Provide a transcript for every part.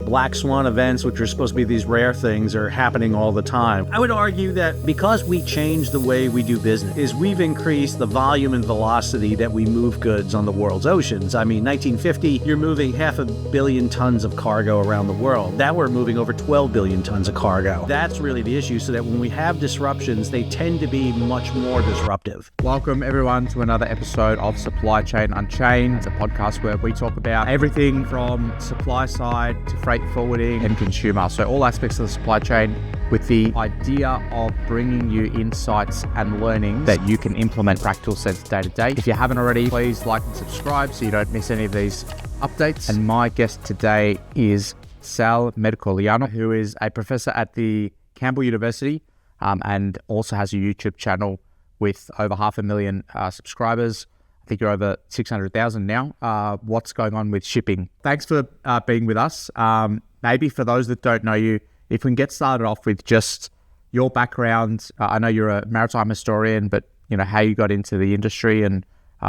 black swan events, which are supposed to be these rare things, are happening all the time. I would argue that because we changed the way we do business, is we've increased the volume and velocity that we move goods on the world's oceans. I mean, 1950, you're moving 500 million tons of cargo around the world. Now we're moving over 12 billion tons of cargo. That's really the issue, so that when we have disruptions, they tend to be much more disruptive. Welcome everyone to another episode of Supply Chain Unchained. It's a podcast where we talk about everything from supply side to freight forwarding and consumer. So all aspects of the supply chain, with the idea of bringing you insights and learning that you can implement practical sense day to day. If you haven't already, please like and subscribe so you don't miss any of these updates. And my guest today is Sal Mercogliano, who is a professor at the Campbell University and also has a YouTube channel with over 500,000 subscribers. I think you're over 600,000 now. What's going on with shipping? Thanks for being with us. Maybe for those that don't know you, if we can get started off with just your background. I know you're a maritime historian, but you know how you got into the industry and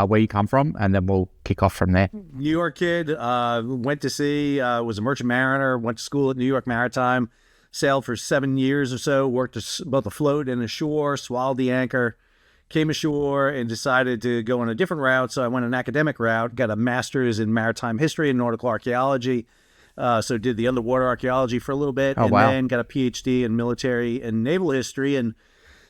where you come from, and then we'll kick off from there. New York kid, went to sea, was a merchant mariner, went to school at New York Maritime, sailed for 7 years or so, worked both afloat and ashore, swallowed the anchor, came ashore and decided to go on a different route. So I went an academic route, got a master's in maritime history and nautical archaeology. So did the underwater archaeology for a little bit, then got a PhD in military and naval history. And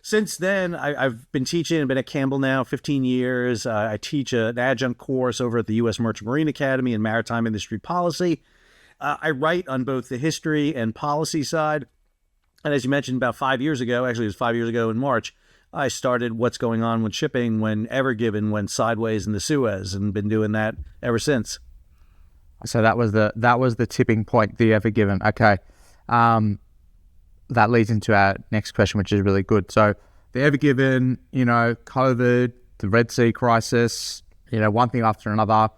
since then, I've been teaching. I've been at Campbell now 15 years. I teach an adjunct course over at the U.S. Merchant Marine Academy in maritime industry policy. I write on both the history and policy side. And as you mentioned, about 5 years ago, actually it was 5 years ago in March, I started What's Going On with Shipping when Ever Given went sideways in the Suez, and been doing that ever since. So that was the tipping point, the Ever Given. Okay. That leads into our next question, which is really good. So the Ever Given, COVID, the Red Sea crisis, one thing after another.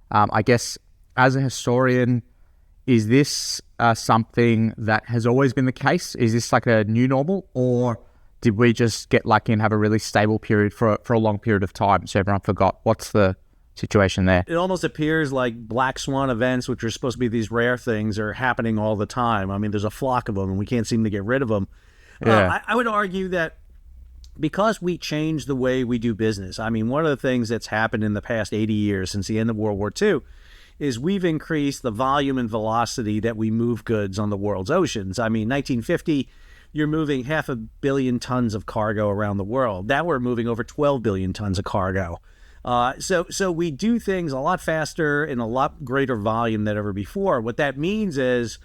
I guess as a historian, is this something that has always been the case? Is this like a new normal, or did we just get lucky and have a really stable period for a long period of time so everyone forgot? What's the situation there? It almost appears like black swan events, which are supposed to be these rare things, are happening all the time. I mean, there's a flock of them and we can't seem to get rid of them. Yeah. I would argue that because we changed the way we do business, I mean, one of the things that's happened in the past 80 years since the end of World War II is we've increased the volume and velocity that we move goods on the world's oceans. I mean, 1950, you're moving 500 million tons of cargo around the world. Now we're moving over 12 billion tons of cargo. So we do things a lot faster in a lot greater volume than ever before. What that means is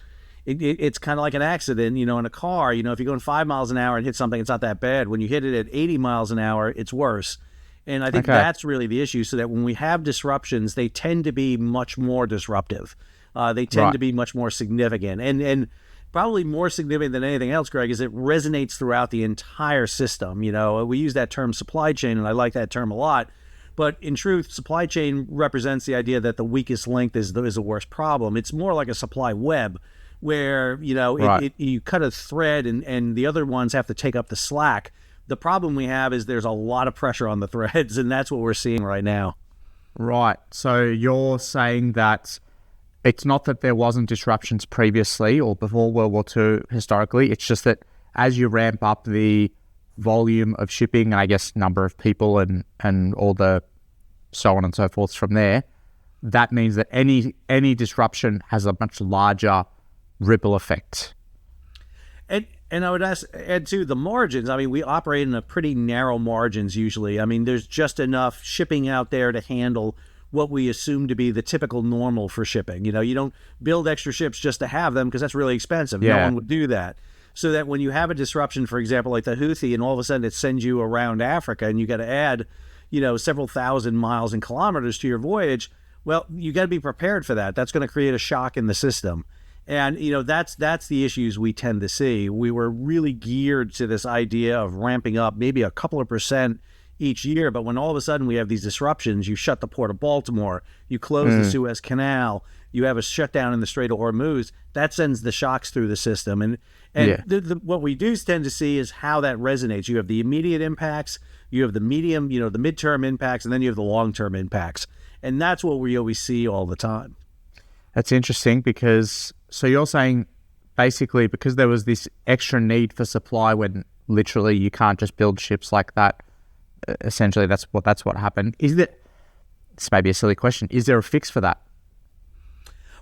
it's kind of like an accident, in a car. If you're going 5 miles an hour and hit something, it's not that bad. When you hit it at 80 miles an hour, it's worse. And I think that's really the issue, so that when we have disruptions, they tend to be much more disruptive. They tend to be much more significant. And probably more significant than anything else, Greg, is it resonates throughout the entire system. We use that term supply chain, and I like that term a lot. But in truth, supply chain represents the idea that the weakest link is the worst problem. It's more like a supply web where, you cut a thread and the other ones have to take up the slack. The problem we have is there's a lot of pressure on the threads, and that's what we're seeing right now. Right. So you're saying that it's not that there wasn't disruptions previously or before World War II historically. It's just that as you ramp up the volume of shipping, and I guess number of people and all the so on and so forth from there, that means that any disruption has a much larger ripple effect. And I would add to the margins. I mean, we operate in a pretty narrow margins usually. I mean, there's just enough shipping out there to handle what we assume to be the typical normal for shipping. You don't build extra ships just to have them because that's really expensive. Yeah. No one would do that. So that when you have a disruption, for example, like the Houthi, and all of a sudden it sends you around Africa and you got to add, several thousand miles and kilometers to your voyage, well, you got to be prepared for that. That's going to create a shock in the system. And, that's the issues we tend to see. We were really geared to this idea of ramping up maybe a couple of percent each year. But when all of a sudden we have these disruptions, you shut the port of Baltimore, you close the Suez Canal, you have a shutdown in the Strait of Hormuz, that sends the shocks through the system. And what we do tend to see is how that resonates. You have the immediate impacts, you have the medium, the midterm impacts, and then you have the long-term impacts. And that's what we always see all the time. That's interesting because So you're saying basically because there was this extra need for supply when literally you can't just build ships like that. Essentially, that's what happened. This may be a silly question. Is there a fix for that?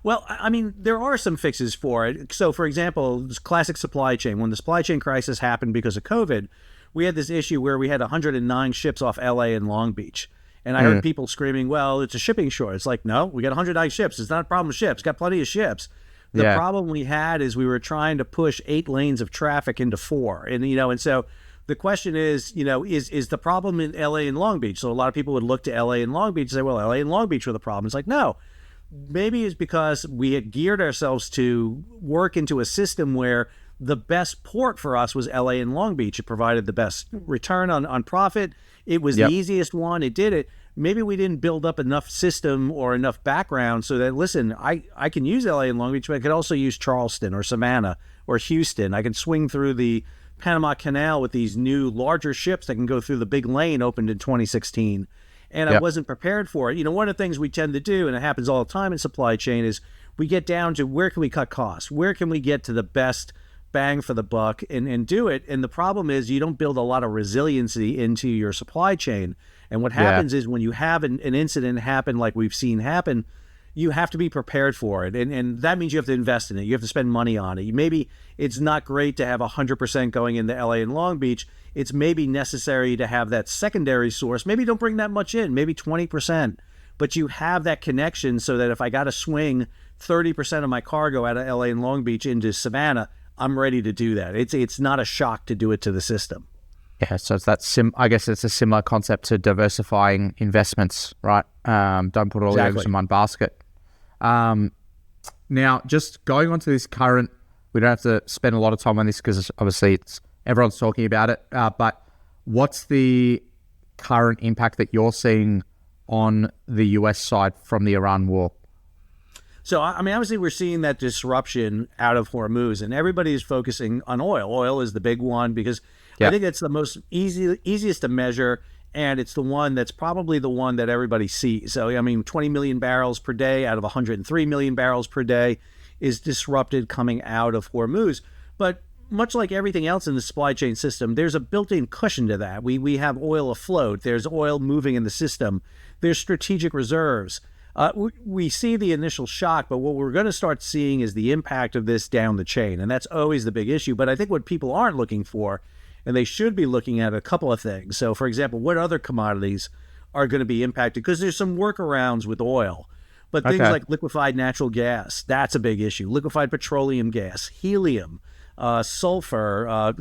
Well, I mean, there are some fixes for it. So, for example, this classic supply chain. When the supply chain crisis happened because of COVID, we had this issue where we had 109 ships off LA and Long Beach. And I heard people screaming, well, it's a shipping short. It's like, no, we got 109 ships. It's not a problem with ships. Got plenty of ships. The problem we had is we were trying to push 8 lanes of traffic into 4. And so the question is, is the problem in LA and Long Beach? So a lot of people would look to LA and Long Beach and say, well, LA and Long Beach were the problem. It's like, no. Maybe it's because we had geared ourselves to work into a system where the best port for us was LA and Long Beach. It provided the best return on profit. It was the easiest one. It did it. Maybe we didn't build up enough system or enough background so that, listen, I can use LA and Long Beach, but I could also use Charleston or Savannah or Houston. I can swing through the Panama Canal with these new larger ships that can go through the big lane opened in 2016. And I wasn't prepared for it. One of the things we tend to do, and it happens all the time in supply chain, is we get down to where can we cut costs? Where can we get to the best bang for the buck and do it? And the problem is you don't build a lot of resiliency into your supply chain. And what happens is when you have an incident happen like we've seen happen, you have to be prepared for it. And that means you have to invest in it. You have to spend money on it. Maybe it's not great to have 100% going into LA and Long Beach. It's maybe necessary to have that secondary source. Maybe don't bring that much in, maybe 20%. But you have that connection so that if I got to swing 30% of my cargo out of LA and Long Beach into Savannah, I'm ready to do that. It's not a shock to do it to the system. Yeah, so it's that I guess it's a similar concept to diversifying investments, right? Don't put all the eggs in one basket. Now, just going on to this current, we don't have to spend a lot of time on this because obviously everyone's talking about it, but what's the current impact that you're seeing on the US side from the Iran war? So, I mean, obviously we're seeing that disruption out of Hormuz, and everybody is focusing on oil. Oil is the big one because I think it's the most easiest to measure, and it's the one that's probably the one that everybody sees. So, I mean, 20 million barrels per day out of 103 million barrels per day is disrupted coming out of Hormuz. But much like everything else in the supply chain system, there's a built-in cushion to that. We have oil afloat. There's oil moving in the system. There's strategic reserves. We see the initial shock, but what we're going to start seeing is the impact of this down the chain, and that's always the big issue. But I think what people aren't looking for, and they should be looking at a couple of things. So, for example, what other commodities are going to be impacted? Because there's some workarounds with oil, but things like liquefied natural gas, that's a big issue. Liquefied petroleum gas, helium, sulfur,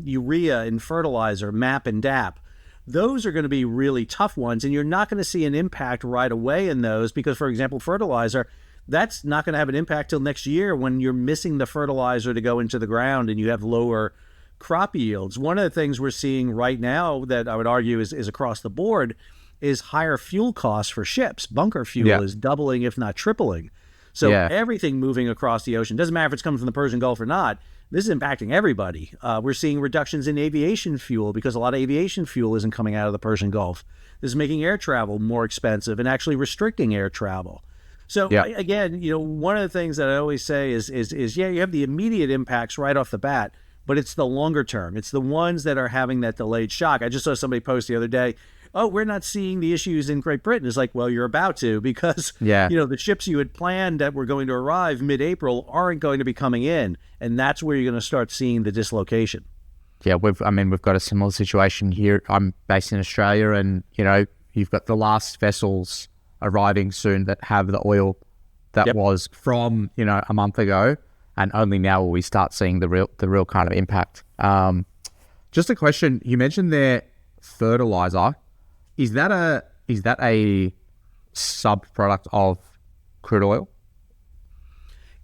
urea in fertilizer, MAP and DAP. Those are going to be really tough ones, and you're not going to see an impact right away in those because, for example, fertilizer, that's not going to have an impact till next year when you're missing the fertilizer to go into the ground and you have lower crop yields. One of the things we're seeing right now that I would argue is across the board is higher fuel costs for ships. Bunker fuel is doubling, if not tripling. So everything moving across the ocean, doesn't matter if it's coming from the Persian Gulf or not, this is impacting everybody. We're seeing reductions in aviation fuel because a lot of aviation fuel isn't coming out of the Persian Gulf. This is making air travel more expensive and actually restricting air travel. So again, one of the things that I always say is you have the immediate impacts right off the bat, but it's the longer term. It's the ones that are having that delayed shock. I just saw somebody post the other day, oh, we're not seeing the issues in Great Britain. It's like, well, you're about to because, the ships you had planned that were going to arrive mid-April aren't going to be coming in. And that's where you're going to start seeing the dislocation. Yeah, we've got a similar situation here. I'm based in Australia and, you've got the last vessels arriving soon that have the oil that was from, a month ago. And only now will we start seeing the real kind of impact. Just a question, you mentioned there fertilizer. Is that a sub-product of crude oil?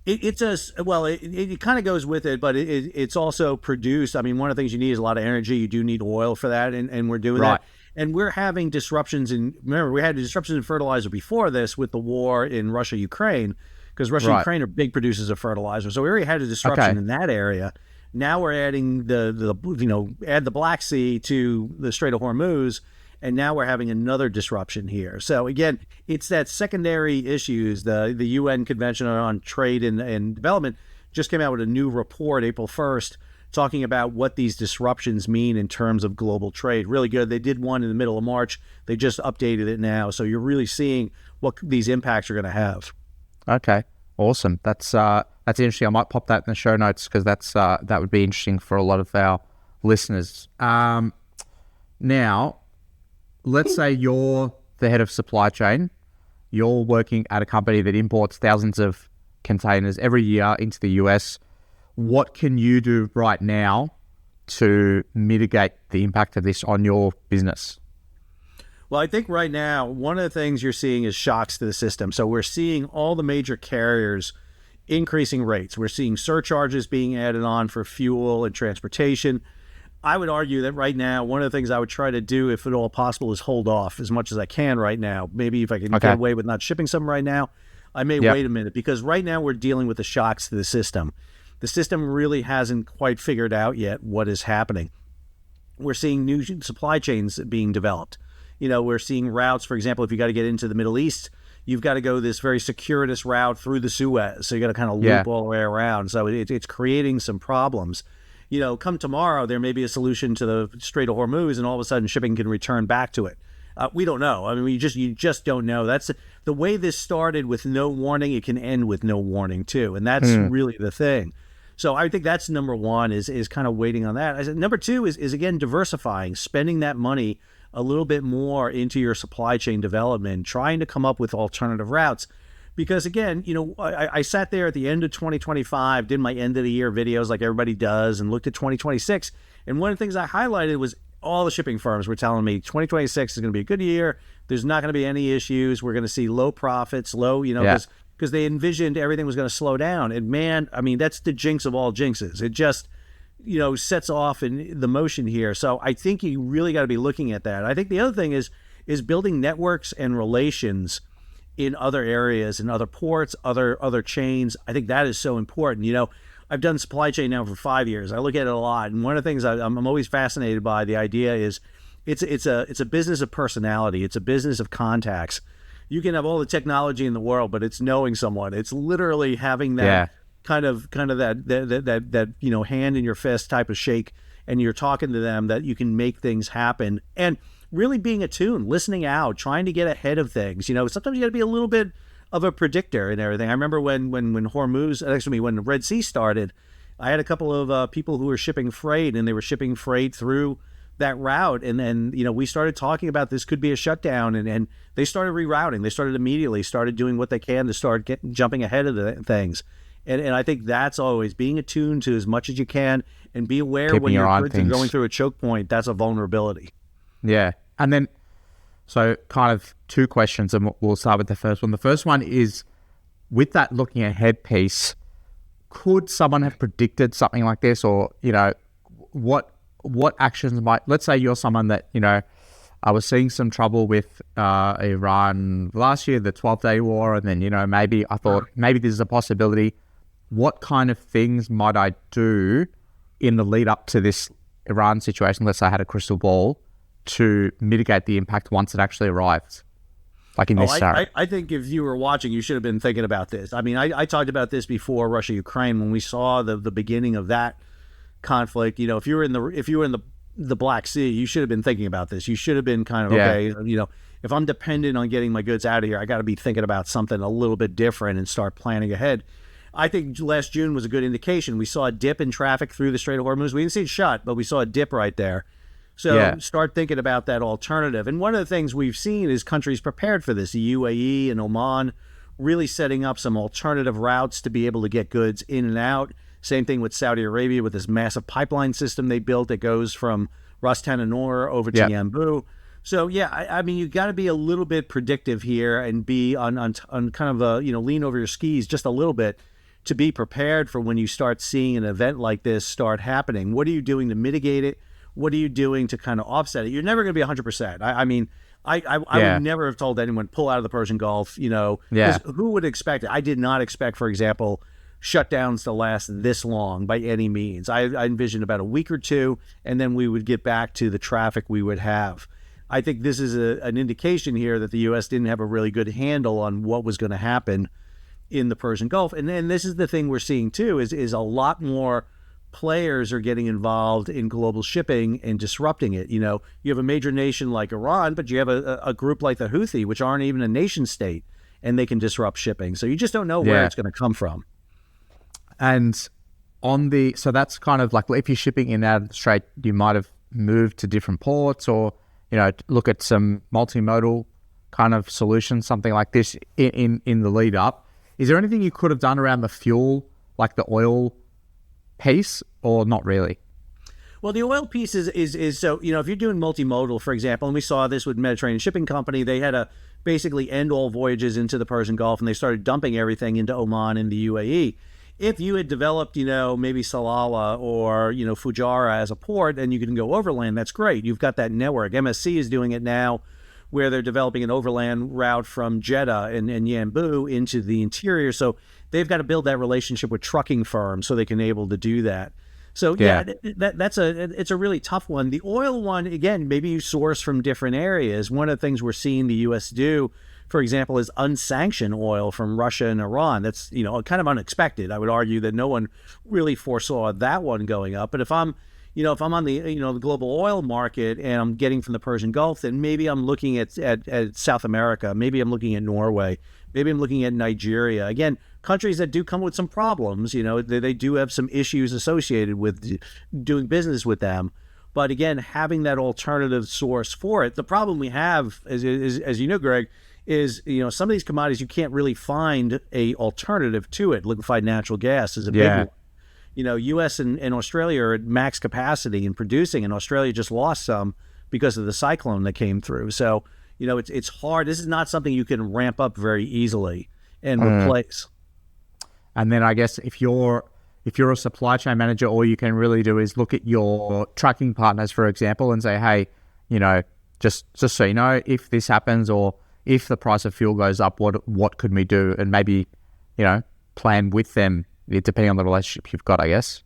It kind of goes with it, but it's also produced. I mean, one of the things you need is a lot of energy. You do need oil for that, and we're doing that. And we're having disruptions remember, we had disruptions in fertilizer before this with the war in Russia-Ukraine, because Russia and Ukraine are big producers of fertilizer. So we already had a disruption in that area. Now we're adding add the Black Sea to the Strait of Hormuz, and now we're having another disruption here. So again, it's that secondary issues. The UN Convention on Trade and Development just came out with a new report April 1st talking about what these disruptions mean in terms of global trade. Really good. They did one in the middle of March. They just updated it now. So you're really seeing what these impacts are going to have. Okay, awesome. That's interesting. I might pop that in the show notes because that would be interesting for a lot of our listeners. Now, let's say you're the head of supply chain. You're working at a company that imports thousands of containers every year into the US. What can you do right now to mitigate the impact of this on your business? Well, I think right now, one of the things you're seeing is shocks to the system. So we're seeing all the major carriers increasing rates. We're seeing surcharges being added on for fuel and transportation. I would argue that right now, one of the things I would try to do, if at all possible, is hold off as much as I can right now. Maybe if I can get away with not shipping something right now, I may wait a minute, because right now we're dealing with the shocks to the system. The system really hasn't quite figured out yet what is happening. We're seeing new supply chains being developed. We're seeing routes, for example, if you got to get into the Middle East, you've got to go this very circuitous route through the Suez. So you got to kind of loop all the way around. So it's creating some problems. Come tomorrow, there may be a solution to the Strait of Hormuz, and all of a sudden shipping can return back to it. We don't know. I mean, you just don't know. That's the way this started with no warning. It can end with no warning too, and that's really the thing. So I think that's number one is kind of waiting on that. I said number two is again diversifying, spending that money a little bit more into your supply chain development, trying to come up with alternative routes. Because again, I sat there at the end of 2025, did my end of the year videos like everybody does, and looked at 2026. And one of the things I highlighted was all the shipping firms were telling me 2026 is going to be a good year. There's not going to be any issues. We're going to see low profits, because they envisioned everything was going to slow down. And man, I mean, that's the jinx of all jinxes. It just, sets off in the motion here. So I think you really got to be looking at that. I think the other thing is building networks and relations in other areas, in other ports, other chains. I think that is so important. I've done supply chain now for 5 years. I look at it a lot, and one of the things I'm always fascinated by, the idea is it's a business of personality. It's a business of contacts. You can have all the technology in the world, but it's knowing someone. It's literally having that kind of that hand in your fist type of shake, and you're talking to them that you can make things happen. And really being attuned, listening out, trying to get ahead of things. Sometimes you got to be a little bit of a predictor and everything. I remember when the Red Sea started, I had a couple of people who were shipping freight, and they were shipping freight through that route. And then, we started talking about this could be a shutdown, and they started rerouting. They started doing what they can to start jumping ahead of the things. And I think that's always being attuned to as much as you can, and be aware when you're going through a choke point. That's a vulnerability. Yeah. And then, so kind of two questions, and we'll start with the first one. The first one is, with that looking ahead piece, could someone have predicted something like this? Or, what actions let's say you're someone that, I was seeing some trouble with Iran last year, the 12-day war, and then, maybe I thought maybe this is a possibility. What kind of things might I do in the lead up to this Iran situation? Let's say I had a crystal ball, to mitigate the impact once it actually arrives, like in this scenario. I think if you were watching, you should have been thinking about this. I mean, I talked about this before Russia-Ukraine, when we saw the beginning of that conflict. If you were in the Black Sea, you should have been thinking about this. You should have been kind of, if I'm dependent on getting my goods out of here, I got to be thinking about something a little bit different and start planning ahead. I think last June was a good indication. We saw a dip in traffic through the Strait of Hormuz. We didn't see it shut, but we saw a dip right there. So start thinking about that alternative. And one of the things we've seen is countries prepared for this, the UAE and Oman, really setting up some alternative routes to be able to get goods in and out. Same thing with Saudi Arabia with this massive pipeline system they built that goes from Ras Tananor over to Yanbu. So I mean, you got to be a little bit predictive here, and be on kind of lean over your skis just a little bit to be prepared for when you start seeing an event like this start happening. What are you doing to mitigate it? What are you doing to kind of offset it? You're never going to be 100%. I mean, I would never have told anyone pull out of the Persian Gulf. Who would expect it? I did not expect, for example, shutdowns to last this long by any means. I envisioned about a week or two, and then we would get back to the traffic we would have. I think this is an indication here that the U.S. didn't have a really good handle on what was going to happen in the Persian Gulf. And then this is the thing we're seeing too, is a lot more players are getting involved in global shipping and disrupting it. You have a major nation like Iran, but you have a group like the Houthi, which aren't even a nation state, and they can disrupt shipping. So you just don't know where it's going to come from. And so that's kind of like, if you're shipping in and out of the Strait, you might have moved to different ports, or, look at some multimodal kind of solution, something like this in the lead up. Is there anything you could have done around the fuel, like the oil piece, or not really? Well, the oil piece is so, if you're doing multimodal, for example, and we saw this with Mediterranean Shipping Company, they had to basically end all voyages into the Persian Gulf, and they started dumping everything into Oman and the UAE. If you had developed, maybe Salalah or, Fujairah as a port, and you can go overland, that's great. You've got that network. MSC is doing it now, where they're developing an overland route from Jeddah and Yanbu into the interior. So they've got to build that relationship with trucking firms so they can able to do that. So it's a really tough one. The oil one, again, maybe you source from different areas. One of the things we're seeing the U.S. do, for example, is unsanctioned oil from Russia and Iran. That's, kind of unexpected. I would argue that no one really foresaw that one going up. But if I'm on the, the global oil market and I'm getting from the Persian Gulf, then maybe I'm looking at South America. Maybe I'm looking at Norway. Maybe I'm looking at Nigeria. Again, countries that do come with some problems. They do have some issues associated with doing business with them. But again, having that alternative source for it. The problem we have, as you know, Greg, is, some of these commodities you can't really find a alternative to it. Liquefied natural gas is a big one. U.S. and Australia are at max capacity in producing, and Australia just lost some because of the cyclone that came through. So, it's hard. This is not something you can ramp up very easily and replace. And then I guess if you're a supply chain manager, all you can really do is look at your trucking partners, for example, and say, hey, just so you know, if this happens, or if the price of fuel goes up, what could we do? And maybe, plan with them, depending on the relationship you've got, I guess.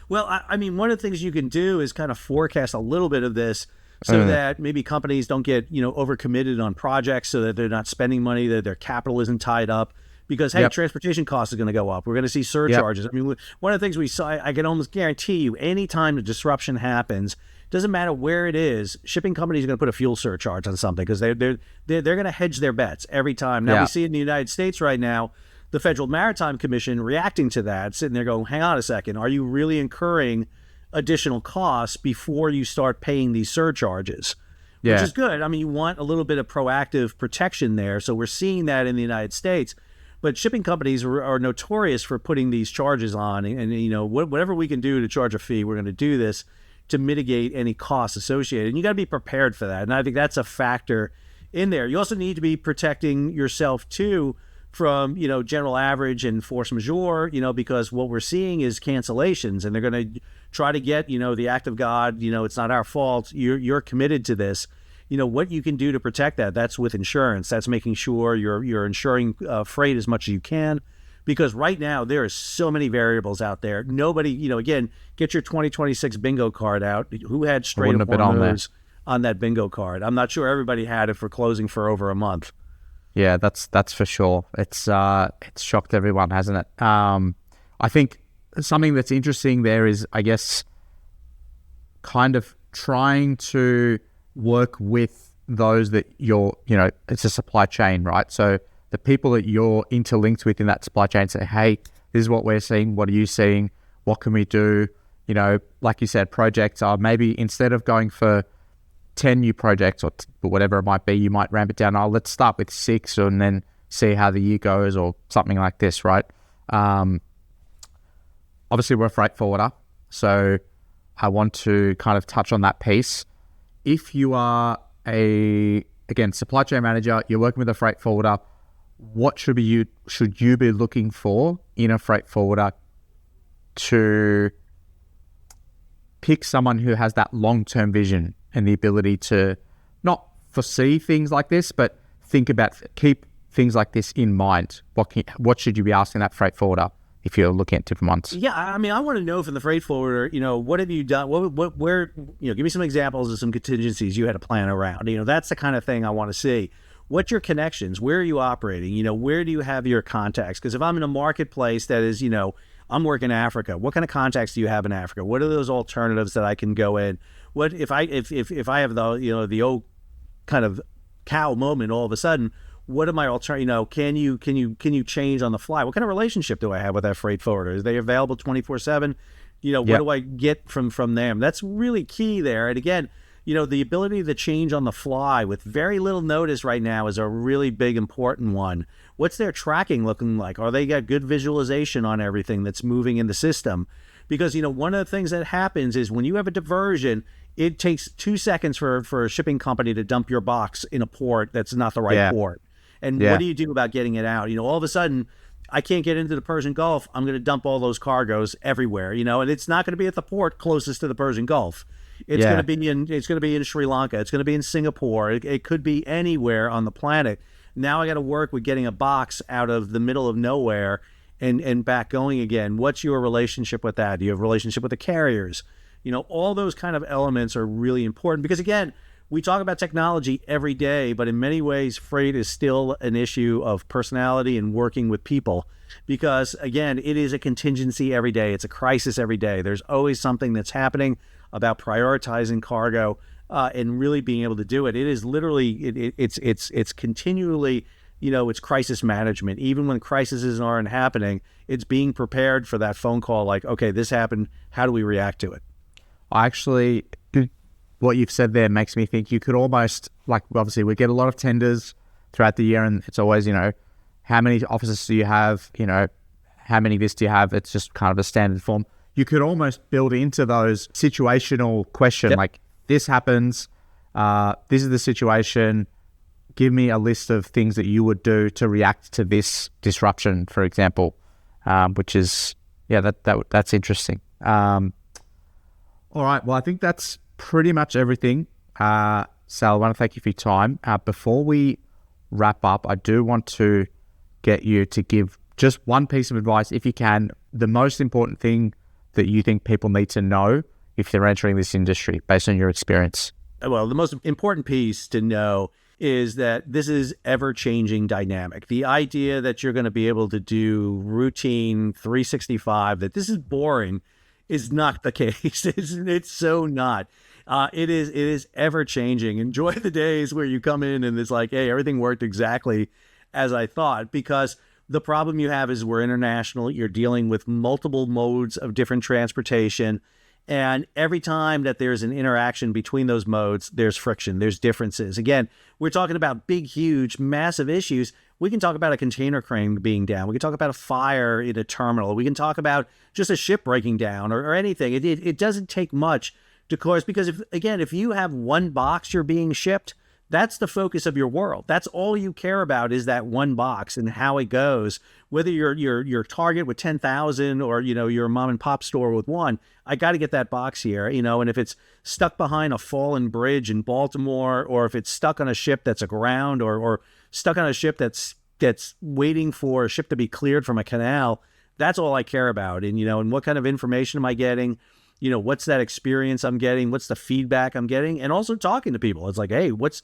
Well, I mean, one of the things you can do is kind of forecast a little bit of this so that maybe companies don't get, overcommitted on projects, so that they're not spending money, that their capital isn't tied up. Because, hey, transportation costs are going to go up. We're going to see surcharges. I mean, one of the things we saw, I can almost guarantee you, anytime a disruption happens, doesn't matter where it is, shipping companies are going to put a fuel surcharge on something, because they're going to hedge their bets every time. Now, we see in the United States right now, the Federal Maritime Commission reacting to that, sitting there going, hang on a second, are you really incurring additional costs before you start paying these surcharges? Which is good. I mean, you want a little bit of proactive protection there. So we're seeing that in the United States. But shipping companies are notorious for putting these charges on. And whatever we can do to charge a fee, we're going to do this to mitigate any costs associated. And you got to be prepared for that. And I think that's a factor in there. You also need to be protecting yourself, too, from, general average and force majeure, because what we're seeing is cancellations, and they're going to try to get, the act of God, it's not our fault. You're committed to this. What you can do to protect that's with insurance. That's making sure you're insuring freight as much as you can, because right now there are so many variables out there. Nobody, again, get your 2026 bingo card out. Who had Strait of Hormuz on that bingo card? I'm not sure everybody had it for closing for over a month. Yeah, that's for sure. It's shocked everyone, hasn't it? I think something that's interesting there is, I guess, kind of trying to work with those that it's a supply chain, right? So the people that you're interlinked with in that supply chain say, hey, this is what we're seeing. What are you seeing? What can we do? Like you said, projects are maybe, instead of going for 10 new projects or whatever it might be, you might ramp it down. Let's start with 6 and then see how the year goes, or something like this, right? Obviously, we're a freight forwarder, so I want to kind of touch on that piece. If you are supply chain manager, you're working with a freight forwarder, what should you be looking for in a freight forwarder to pick someone who has that long-term vision and the ability to not foresee things like this, but keep things like this in mind? What should you be asking that freight forwarder if you're looking at different ones? Yeah, I mean, I want to know from the freight forwarder, what have you done? Where, give me some examples of some contingencies you had to plan around. That's the kind of thing I want to see. What's your connections? Where are you operating? Where do you have your contacts? Because if I'm in a marketplace that is, I'm working in Africa, what kind of contacts do you have in Africa? What are those alternatives that I can go in? What if I have the, the old kind of cow moment all of a sudden? What am I can you change on the fly? What kind of relationship do I have with that freight forwarder? Is they available 24/7? What do I get from them? That's really key there. And again, the ability to change on the fly with very little notice right now is a really big, important one. What's their tracking looking like? Are they got good visualization on everything that's moving in the system? Because, one of the things that happens is when you have a diversion, it takes 2 seconds for a shipping company to dump your box in a port that's not the right port. And what do you do about getting it out? All of a sudden, I can't get into the Persian Gulf. I'm going to dump all those cargoes everywhere, and it's not going to be at the port closest to the Persian Gulf. It's going to be in Sri Lanka. It's going to be in Singapore. It could be anywhere on the planet. Now I got to work with getting a box out of the middle of nowhere and back going again. What's your relationship with that? Do you have a relationship with the carriers? All those kind of elements are really important because, again, we talk about technology every day, but in many ways, freight is still an issue of personality and working with people because, again, it is a contingency every day. It's a crisis every day. There's always something that's happening about prioritizing cargo and really being able to do it. It is literally, it's continually, it's crisis management. Even when crises aren't happening, it's being prepared for that phone call like, okay, this happened. How do we react to it? What you've said there makes me think you could almost, obviously we get a lot of tenders throughout the year and it's always, how many offices do you have? How many this do you have? It's just kind of a standard form. You could almost build into those situational question, like this happens, this is the situation, give me a list of things that you would do to react to this disruption, for example, which is, that's interesting. All right, well, I think that's pretty much everything. Sal, I want to thank you for your time. Before we wrap up, I do want to get you to give just one piece of advice, if you can, the most important thing that you think people need to know if they're entering this industry based on your experience. Well, the most important piece to know is that this is ever-changing dynamic. The idea that you're going to be able to do routine 365, that this is boring, is not the case. It's so not. It is ever-changing. Enjoy the days where you come in and it's like, hey, everything worked exactly as I thought, because the problem you have is we're international. You're dealing with multiple modes of different transportation. And every time that there's an interaction between those modes, there's friction, there's differences. Again, we're talking about big, huge, massive issues. We can talk about a container crane being down. We can talk about a fire in a terminal. We can talk about just a ship breaking down or anything. It doesn't take much to cause, because if you have one box you're being shipped, that's the focus of your world. That's all you care about is that one box and how it goes. Whether you're Target with 10,000 or, you're a mom and pop store with one, I got to get that box here, and if it's stuck behind a fallen bridge in Baltimore, or if it's stuck on a ship that's aground or stuck on a ship that's waiting for a ship to be cleared from a canal, that's all I care about. And what kind of information am I getting? What's that experience I'm getting? What's the feedback I'm getting? And also talking to people. It's like, hey, what's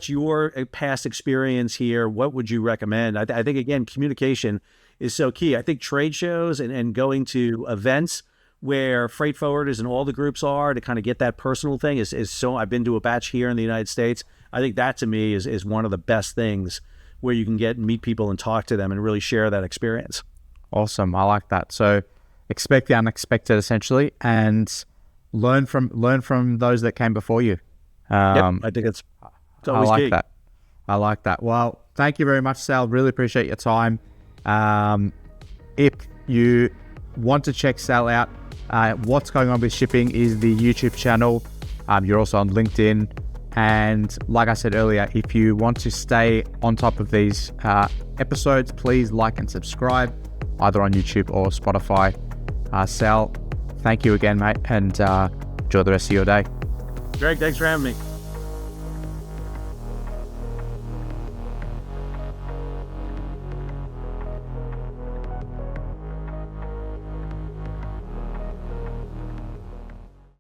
your past experience here? What would you recommend? I think, again, communication is so key. I think trade shows and going to events where freight forwarders and all the groups are to kind of get that personal thing is so. I've been to a batch here in the United States. I think that to me is one of the best things where you can get and meet people and talk to them and really share that experience. Awesome. I like that. So expect the unexpected, essentially, and learn from those that came before you. I think it's always key. I like that. Well, thank you very much, Sal. Really appreciate your time. If you want to check Sal out, What's Going On with Shipping is the YouTube channel. You're also on LinkedIn. And like I said earlier, if you want to stay on top of these episodes, please like and subscribe either on YouTube or Spotify. Sal, thank you again, mate, and enjoy the rest of your day. Greg, thanks for having me.